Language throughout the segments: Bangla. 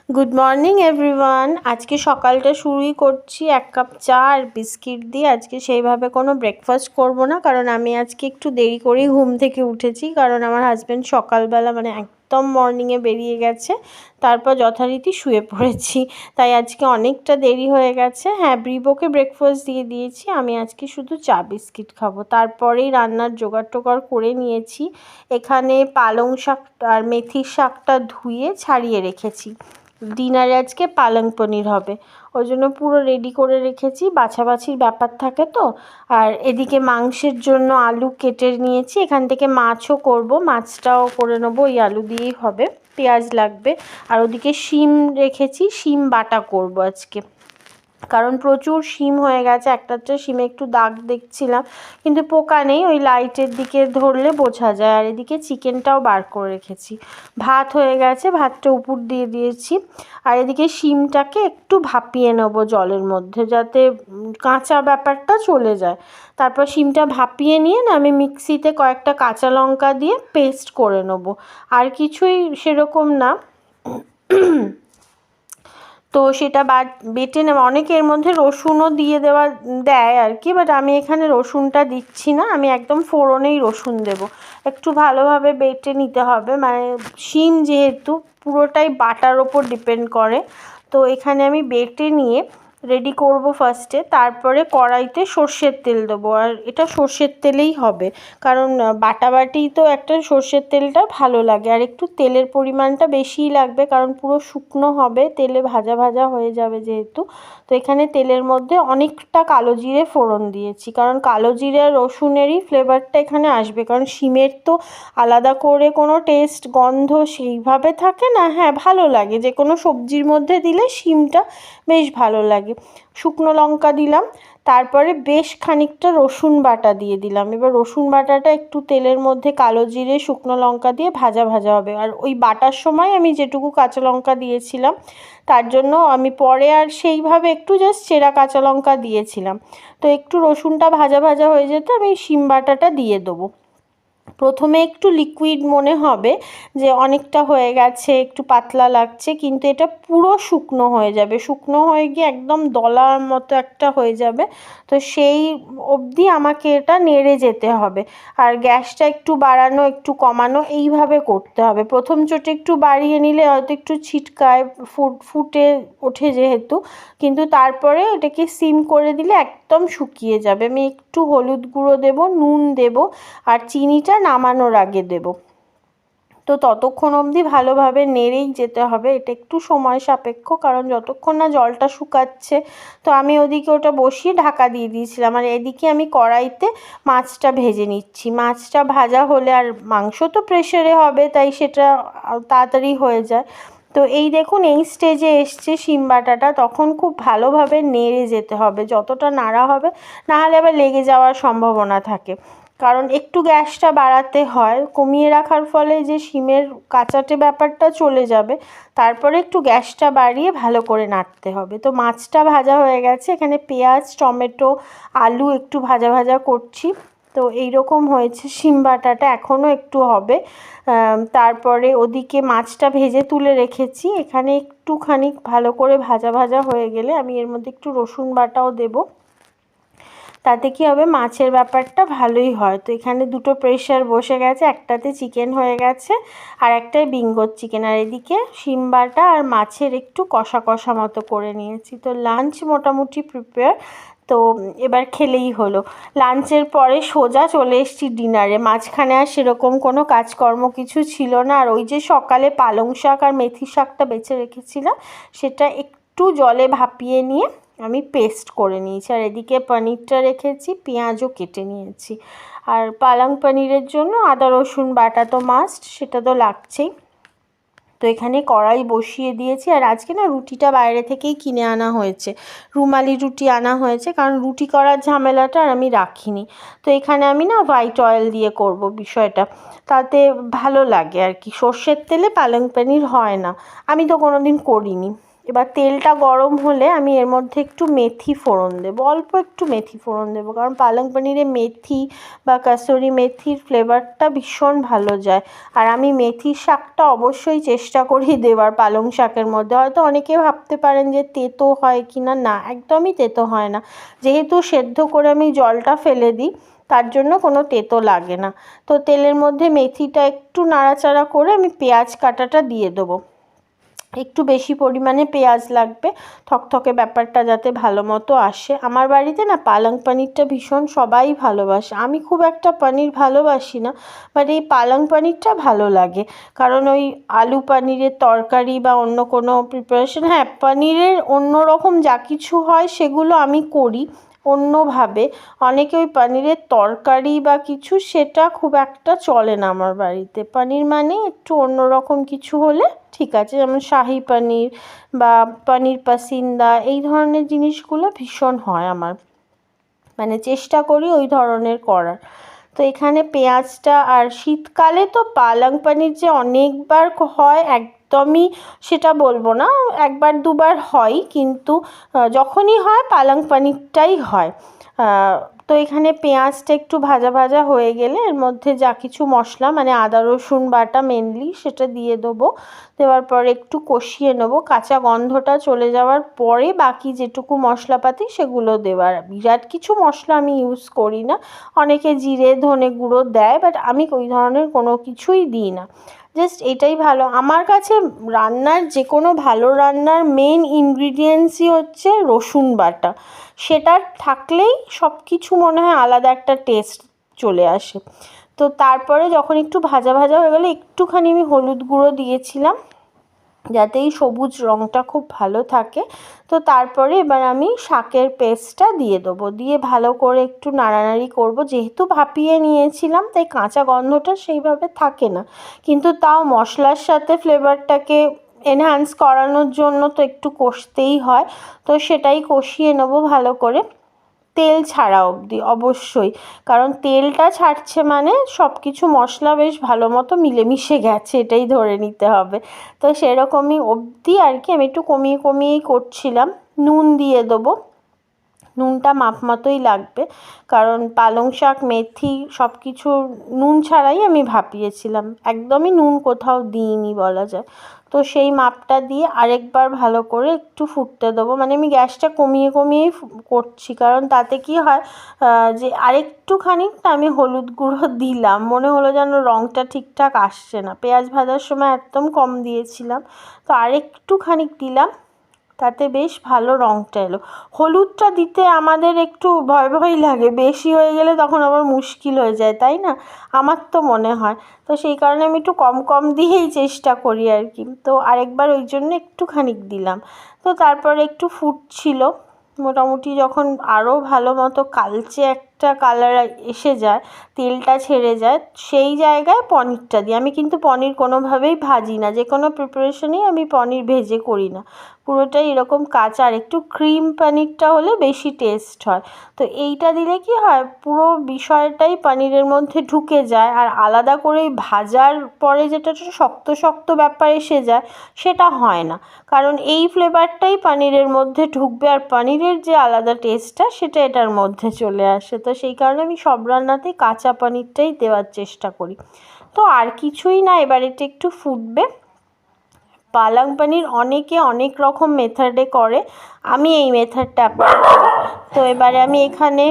Good morning everyone. আজকে সকালটা শুরুই করছি এক কাপ চা আর বিস্কিট দিয়ে। আজকে সেইভাবে কোনো ব্রেকফাস্ট করব না, কারণ আমি আজকে একটু দেরি করেই ঘুম থেকে উঠেছি, কারণ আমার হাজব্যান্ড সকালবেলা একদম মর্নিংয়ে বেরিয়ে গেছে, তারপর যথারীতি শুয়ে পড়েছি, তাই আজকে অনেকটা দেরি হয়ে গেছে। হ্যাঁ, ব্রিবোকে ব্রেকফাস্ট দিয়ে দিয়েছি, আমি আজকে শুধু চা বিস্কিট খাবো। তারপরেই রান্নার জোগাড় টোগাড় করে নিয়েছি। এখানে পালং শাক আর মেথির শাকটা ধুয়ে ছাড়িয়ে রেখেছি। ডিনারে আজকে পালং পনির হবে, ওই জন্য পুরো রেডি করে রেখেছি। বাছাবাছির ব্যাপার থাকে তো। আর এদিকে মাংসের জন্য আলু কেটে নিয়েছি, এখান থেকে মাছও করব, মাছটাও করে নেবো, ওই আলু দিয়েই হবে, পেঁয়াজ লাগবে। আর ওদিকে শিম রেখেছি, শিম বাটা করব আজকে, কারণ প্রচুর শিম হয়ে গেছে। একটা শিমে একটু দাগ দেখছিলাম, কিন্তু পোকা নেই, ওই লাইটের দিকে ধরলে বোঝা যায়। আর এদিকে চিকেনটাও বার করে রেখেছি। ভাত হয়ে গেছে, ভাতটা উপর দিয়ে দিয়েছি। আর এদিকে শিমটাকে একটু ভাপিয়ে নেবো জলের মধ্যে, যাতে কাঁচা ব্যাপারটা চলে যায়। তারপর শিমটা ভাপিয়ে নিয়ে আমি মিক্সিতে কয়েকটা কাঁচা লঙ্কা দিয়ে পেস্ট করে নেবো, আর কিছুই সেরকম না। তো সেটা বেটে নেওয়া, অনেকে এর মধ্যে রসুনও দেয় আর কি, বাট আমি এখানে রসুনটা দিচ্ছি না, আমি একদম ফোড়নেই রসুন দেব। একটু ভালোভাবে বেটে নিতে হবে, শিম যেহেতু পুরোটাই বাটার ওপর ডিপেন্ড করে, তো এখানে আমি বেটে নিয়ে রেডি করব ফার্স্টে। তারপরে কড়াইতে সর্ষের তেল দেবো, আর এটা সর্ষের তেলেই হবে, কারণ বাটাবাটি তো একটা সর্ষের তেলটা ভালো লাগে, আর একটু তেলের পরিমাণটা বেশিই লাগবে, কারণ পুরো শুকনো হবে, তেলে ভাজা ভাজা হয়ে যাবে যেহেতু। তো এখানে তেলের মধ্যে অনেকটা কালো জিরে ফোড়ন দিয়েছি, কারণ কালো জিরে আর রসুনেরই ফ্লেভারটা এখানে আসবে, কারণ শিমের তো আলাদা করে কোনো টেস্ট গন্ধ সেইভাবে থাকে না। হ্যাঁ, ভালো লাগে, যে কোনো সবজির মধ্যে দিলে শিমটা বেশ ভালো লাগে। শুকনো লঙ্কা দিলাম, তারপরে বেশ খানিকটা রসুন বাটা দিয়ে দিলাম। এবার রসুন বাটাটা একটু তেলের মধ্যে কালো জিরে শুকনো লঙ্কা দিয়ে ভাজা ভাজা হবে, আর ওই বাটার সময় আমি যেটুকু কাঁচা লঙ্কা দিয়েছিলাম, তার জন্য আমি পরে আর সেইভাবে একটু জাস্ট চেরা কাঁচা লঙ্কা দিয়েছিলাম। তো একটু রসুনটা ভাজা ভাজা হয়ে যেতে আমি শিম বাটাটা দিয়ে দেবো। প্রথমে একটু লিকুইড মনে হবে, যে অনেকটা হয়ে গেছে, একটু পাতলা লাগছে, কিন্তু এটা পুরো শুকনো হয়ে যাবে, শুকনো হয়ে গিয়ে একদম দলার মতো একটা হয়ে যাবে। তো সেই অবধি আমাকে এটা নেড়ে যেতে হবে, আর গ্যাসটা একটু বাড়ানো একটু কমানো এইভাবে করতে হবে। প্রথম চোটে একটু বাড়িয়ে নিলে হয়তো একটু ছিটকায়, ফুটে ওঠে যেহেতু, কিন্তু তারপরে এটাকে সিম করে দিলে একদম শুকিয়ে যাবে। আমি একটু হলুদ গুঁড়ো দেবো, নুন দেবো, আর চিনিটা নামানোর আগে দেব। তো ততক্ষণ অবধি ভালোভাবে নেড়েই যেতে হবে, এটা একটু সময় সাপেক্ষ, কারণ যতক্ষণ না জলটা শুকাচ্ছে। তো আমি ওদিকে ওটা বসিয়ে ঢাকা দিয়ে দিয়েছিলাম, আর এদিকে আমি কড়াইতে মাছটা ভেজে নিচ্ছি। মাছটা ভাজা হলে, আর মাংস তো প্রেসারে হবে, তাই সেটা তাড়াতাড়ি হয়ে যায়। তো এই দেখুন, এই স্টেজে এসছে শিম বাটাটা, তখন খুব ভালোভাবে নেড়ে যেতে হবে, যতটা নাড়া হবে, নাহলে আবার লেগে যাওয়ার সম্ভাবনা থাকে। কারণ একটু গ্যাসটা বাড়াতে হয়, কমিয়ে রাখার ফলে যে শিমের কাঁচাটে ব্যাপারটা চলে যাবে, তারপরে একটু গ্যাসটা বাড়িয়ে ভালো করে নাড়তে হবে। তো মাছটা ভাজা হয়ে গেছে, এখানে পেঁয়াজ টমেটো আলু একটু ভাজা ভাজা করছি। তো এইরকম হয়েছে শিম বাটাটা, এখনও একটু হবে। তারপরে ওদিকে মাছটা ভেজে তুলে রেখেছি, এখানে একটুখানি ভালো করে ভাজা ভাজা হয়ে গেলে আমি এর মধ্যে একটু রসুন বাটাও দেবো, তাতে কি হবে, মাছের ব্যাপারটা ভালোই হয়। তো এখানে দুটো প্রেশার বসে গেছে, একটাতে চিকেন হয়ে গেছে আর একটাই বিঙ্গোর চিকেন, আর এদিকে শিম বাটা আর মাছের একটু কষা কষা মতো করে নিয়েছি। তো লাঞ্চ মোটামুটি প্রিপেয়ার, তো এবার খেলেই হলো। লাঞ্চের পরে সোজা চলে এসেছি ডিনারে, মাঝখানে আর সেরকম কোনো কাজকর্ম কিছু ছিল না। আর ওই যে সকালে পালং শাক আর মেথি শাকটা বেছে রেখেছিলাম, সেটা একটু জলে ভাপিয়ে নিয়ে আমি পেস্ট করে নিয়েছি, আর এদিকে পনিরটা রেখেছি, পেঁয়াজও কেটে নিয়েছি। আর পালং পনিরের জন্য আদা রসুন বাটা তো মাস্ট, সেটা তো লাগছেই। তো এখানে কড়াই বসিয়ে দিয়েছি, আর আজকে না রুটিটা বাইরে থেকেই কিনে আনা হয়েছে, রুমালি রুটি আনা হয়েছে, কারণ রুটি করার ঝামেলাটা আর আমি রাখিনি। তো এখানে আমি না হোয়াইট অয়েল দিয়ে করব বিষয়টা, তাতে ভালো লাগে আর কি। সর্ষের তেলে পালং পনির হয় না, আমি তো কোনো দিন করিনি। এবার তেলটা গরম হলে আমি এর মধ্যে একটু মেথি ফোড়ন দেবো, অল্প একটু মেথি ফোড়ন দেবো, কারণ পালং পনিরে মেথি বা কাসুরি মেথির ফ্লেভারটা ভীষণ ভালো যায়। আর আমি মেথির শাকটা অবশ্যই চেষ্টা করি দেওয়ার পালং শাকের মধ্যে। হয়তো অনেকে ভাবতে পারেন যে তেতো হয় কি না, না একদমই তেতো হয় না, যেহেতু সেদ্ধ করে আমি জলটা ফেলে দিই তার জন্য কোনো তেতো লাগে না। তো তেলের মধ্যে মেথিটা একটু নাড়াচাড়া করে আমি পেঁয়াজ কাটাটা দিয়ে দেবো, একটু বেশি পরিমাণে পেঁয়াজ লাগবে, থকথকে ব্যাপারটা যাতে ভালো মতো আসে। আমার বাড়িতে না পালং পনিরটা ভীষণ সবাই ভালোবাসে, আমি খুব একটা পনির ভালোবাসি না, বাট এই পালং পনিরটা ভালো লাগে। কারণ ওই আলু পনিরের তরকারি বা অন্য কোনো প্রিপারেশন, হ্যাঁ পনিরের অন্য রকম যা কিছু হয় সেগুলো আমি করি অন্যভাবে, অনেকে ওই পনিরের তরকারি বা কিছু সেটা খুব একটা চলে না আমার বাড়িতে। পনির মানে একটু অন্যরকম কিছু হলে ঠিক আছে, যেমন শাহি পনির বা পনির পাসিন্দা, এই ধরনের জিনিসগুলো ভীষণ হয় আমার, মানে চেষ্টা করি ওই ধরনের করার। তো এখানে পেঁয়াজটা, আর শীতকালে তো পালং পনির যে অনেকবার হয় একদমই সেটা বলবো না, একবার দুবার হয়, কিন্তু যখনই হয় পালং পনিরটাই হয়। তো এখানে পেঁয়াজটা একটু ভাজা ভাজা হয়ে গেলে এর মধ্যে যা কিছু মশলা, মানে আদা রসুন বাটা মেনলি, সেটা দিয়ে দেবো। দেওয়ার পর একটু কষিয়ে নেবো, কাঁচা গন্ধটা চলে যাওয়ার পরে বাকি যেটুকু মশলাপাতি সেগুলো দেওয়ার। বিরাট কিছু মশলা আমি ইউজ করি না, অনেকে জিরে ধনে গুঁড়ো দেয়, বাট আমি ওই ধরনের কোনো কিছুই দিই না। জাস্ট এটাই ভালো আমার কাছে রান্নার, যে কোনো ভালো রান্নার মেন ইনগ্রিডিয়েন্টসই হচ্ছে রসুন বাটা, সেটা থাকলেই সব কিছু মনে হয় আলাদা একটা টেস্ট চলে আসে। তো তারপরে যখন একটু ভাজা ভাজা হয়ে গেলো, একটুখানি আমি হলুদ গুঁড়ো দিয়েছিলাম যাতে এই সবুজ রঙটা খুব ভালো থাকে। তো তারপরে এবার আমি শাকের পেস্টটা দিয়ে দেবো, দিয়ে ভালো করে একটু নাড়ানাড়ি করব। যেহেতু ভাপিয়ে নিয়েছিলাম তাই কাঁচা গন্ধটা সেইভাবে থাকে না, কিন্তু তাও মশলার সাথে ফ্লেভারটাকে এনহ্যান্স করানোর জন্য তো একটু কষতেই হয়। তো সেটাই কষিয়ে নেবো ভালো করে, তেল ছাড়া অবধি অবশ্যই, কারণ তেলটা ছাড়ছে মানে সব কিছু মশলা বেশ ভালো মতো মিলেমিশে গেছে এটাই ধরে নিতে হবে। তো সেরকমই অবধি আর কি আমি একটু কমিয়ে কমিয়েই করছিলাম। নুন দিয়ে দেবো, নুনটা মাপ মতোই লাগবে, কারণ পালং শাক মেথি সব কিছু নুন ছাড়াই আমি ভাপিয়েছিলাম, একদমই নুন কোথাও দিইনি বলা যায়। তো সেই মাপটা দিয়ে আরেকবার ভালো করে একটু ফুটতে দেবো, মানে আমি গ্যাসটা কমিয়ে কমিয়েই করছি, কারণ তাতে কি হয় যে আরেকটুখানি আমি হলুদ গুঁড়ো দিলাম, মনে হলো যেন রঙটা ঠিকঠাক আসছে না, পেঁয়াজ ভাজার সময় একদম কম দিয়েছিলাম, তো আরেকটুখানি দিলাম, তাতে বেশ ভালো রঙটা এলো। হলুদটা দিতে আমাদের একটু ভয় ভয় লাগে, বেশি হয়ে গেলে তখন আবার মুশকিল হয়ে যায়, তাই না? আমার তো মনে হয়। তো সেই কারণে আমি একটু কম কম দিয়েই চেষ্টা করি আর কি। তো আরেকবার ওই জন্য একটুখানি দিলাম। তো তারপরে একটু ফুটছিল, মোটামুটি যখন আরও ভালো মতো কালচে একটা কালার এসে যায়, তেলটা ছেড়ে যায়, সেই জায়গায় পনিরটা দিই। আমি কিন্তু পনির কোনোভাবেই ভাজি না, যে কোনো প্রিপারেশনেই আমি পনির ভেজে করি না, পুরোটাই এরকম কাঁচা। আর একটু ক্রিম পনিরটা হলে বেশি টেস্ট হয়। তো এইটা দিলে কি হয়, পুরো বিষয়টাই পনিরের মধ্যে ঢুকে যায়, আর আলাদা করে ভাজার পরে যেটা শক্ত শক্ত ব্যাপার এসে যায় সেটা হয় না, কারণ এই ফ্লেভারটাই পনিরের মধ্যে ঢুকবে, আর পনিরের যে আলাদা টেস্টটা সেটা এটার মধ্যে চলে আসে। তো সেই কারণে আমি সব রান্নাতেই কাঁচা পনিরটাই দেওয়ার চেষ্টা করি। তো আর কিছুই না, এবার এটা একটু ফুটবে। পালং পনির অনেকে অনেক রকম মেথডে করে, আমি এই মেথডটা অ্যাপ্লাই করি। তো এবারে আমি এখানে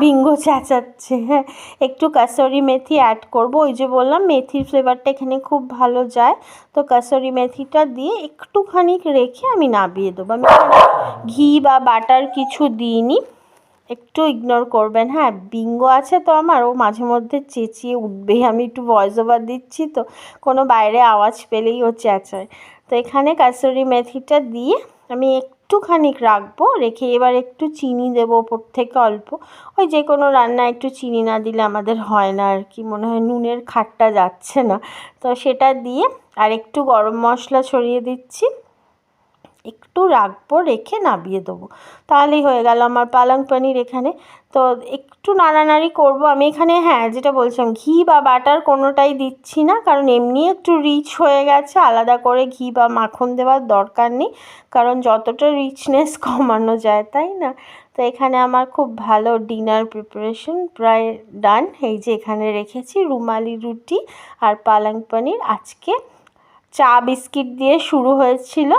বিঙ্গো চেঁচাচ্ছে, হ্যাঁ একটু কাসুরি মেথি অ্যাড করব, ওই যে বললাম মেথির ফ্লেভারটা এখানে খুব ভালো যায়। তো কাসুরি মেথিটা দিয়ে একটুখানি রেখে আমি নামিয়ে দেবো। আমি ঘি বা বাটার কিছু দিইনি, একটু ইগনোর করবেন। হ্যাঁ বিঙ্গো আছে তো আমার, ও মাঝে মধ্যে চেঁচিয়ে উঠবেই, আমি একটু ভয়েস ওভার দিচ্ছি তো কোনো বাইরে আওয়াজ পেলেই ও চেঁচায়। তো এখানে কাসুরি মেথিটা দিয়ে আমি একটুখানি রাখবো, রেখে এবার একটু চিনি দেবো ওপর থেকে অল্প, ওই যে কোনো রান্না একটু চিনি না দিলে আমাদের হয় না আর কি, মনে হয় নুনের খাটটা যাচ্ছে না। তো সেটা দিয়ে আর একটু গরম মশলা ছড়িয়ে দিচ্ছি, একটু রাখবো, রেখে নামিয়ে দেবো, তাহলেই হয়ে গেল আমার পালং পনির এখানে। তো একটু নাড়ানাড়ি করব আমি এখানে। হ্যাঁ, যেটা বলছিলাম, ঘি বা বাটার কোনোটাই দিচ্ছি না, কারণ এমনি একটু রিচ হয়ে গেছে, আলাদা করে ঘি বা মাখন দেওয়ার দরকার নেই, কারণ যতটা রিচনেস কমানো যায়, তাই না? তো এখানে আমার খুব ভালো ডিনার প্রিপারেশন প্রায় ডান। এই যে এখানে রেখেছি রুমালি রুটি আর পালং পনির। আজকে চা বিস্কিট দিয়ে শুরু হয়েছিল,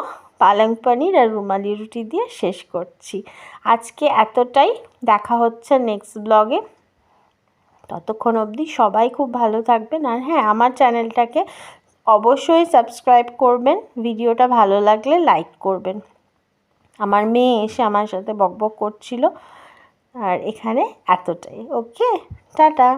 পালং পনির আর রুমালি রুটি দিয়ে শেষ করছি। আজকে এতটাই, দেখা হচ্ছে নেক্সট ব্লগে। ততক্ষণ অবধি সবাই খুব ভালো থাকবেন। আর হ্যাঁ, আমার চ্যানেলটাকে অবশ্যই সাবস্ক্রাইব করবেন, ভিডিওটা ভালো লাগলে লাইক করবেন। আমার মেয়ে এসে আমার সাথে বকবক করছিল। আর এখানে এতটাই। ওকে, টাটা।